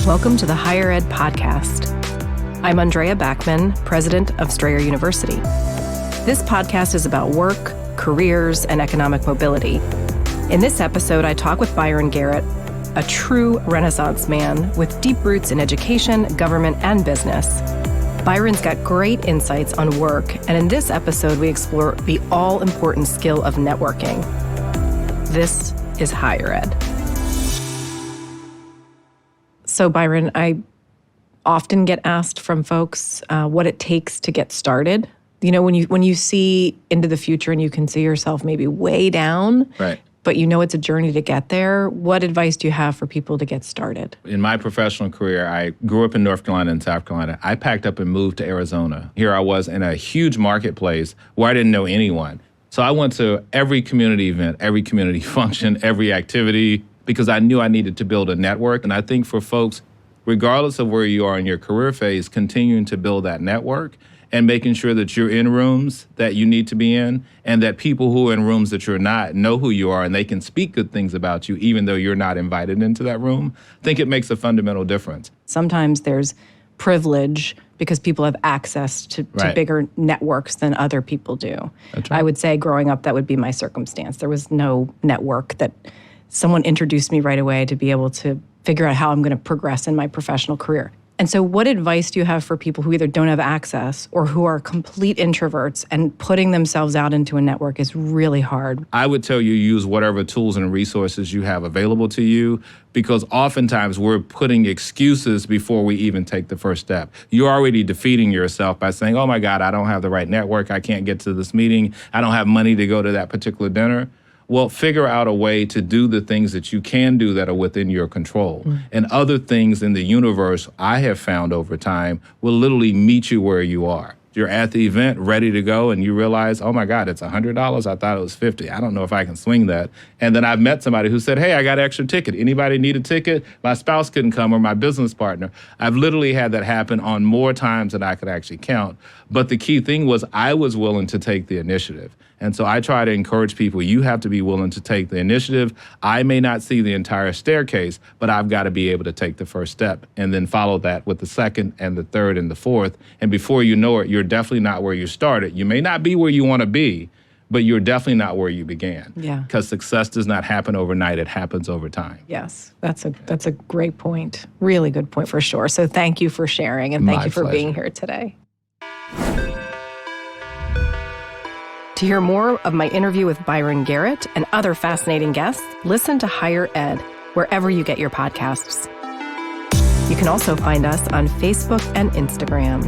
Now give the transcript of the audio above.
Welcome to the Higher Ed Podcast. I'm Andrea Backman, president of Strayer University. This podcast is about work, careers, and economic mobility. In this episode, I talk with Byron Garrett, a true Renaissance man with deep roots in education, government, and business. Byron's got great insights on work, and in this episode, we explore the all-important skill of networking. This is Higher Ed. So, Byron, I often get asked from folks what it takes to get started. You know, when you see into the future and you can see yourself maybe way down, right, but you know it's a journey to get there, what advice do you have for people to get started? In my professional career, I grew up in North Carolina and South Carolina. I packed up and moved to Arizona. Here I was in a huge marketplace where I didn't know anyone. So I went to every community event, every community function, every activity, because I knew I needed to build a network. And I think for folks, regardless of where you are in your career phase, continuing to build that network and making sure that you're in rooms that you need to be in, and that people who are in rooms that you're not know who you are and they can speak good things about you even though you're not invited into that room, I think it makes a fundamental difference. Sometimes there's privilege because people have access to bigger networks than other people do. That's right. I would say growing up, that would be my circumstance. There was no network that someone introduced me right away to be able to figure out how I'm going to progress in my professional career. And so what advice do you have for people who either don't have access or who are complete introverts and putting themselves out into a network is really hard? I would tell you use whatever tools and resources you have available to you, because oftentimes we're putting excuses before we even take the first step. You're already defeating yourself by saying, oh my God, I don't have the right network. I can't get to this meeting. I don't have money to go to that particular dinner. Well, figure out a way to do the things that you can do that are within your control. And other things in the universe, I have found over time, will literally meet you where you are. You're at the event, ready to go, and you realize, oh my God, it's $100. I thought it was $50. I don't know if I can swing that. And then I've met somebody who said, hey, I got an extra ticket. Anybody need a ticket? My spouse couldn't come, or my business partner. I've literally had that happen on more times than I could actually count. But the key thing was I was willing to take the initiative. And so I try to encourage people, you have to be willing to take the initiative. I may not see the entire staircase, but I've got to be able to take the first step and then follow that with the second and the third and the fourth. And before you know it, you're definitely not where you started. You may not be where you want to be, but you're definitely not where you began. Yeah. Because success does not happen overnight. It happens over time. Yes, that's a great point. Really good point for sure. So thank you for sharing, and thank you for being here today. To hear more of my interview with Byron Garrett and other fascinating guests, listen to Higher Ed wherever you get your podcasts. You can also find us on Facebook and Instagram.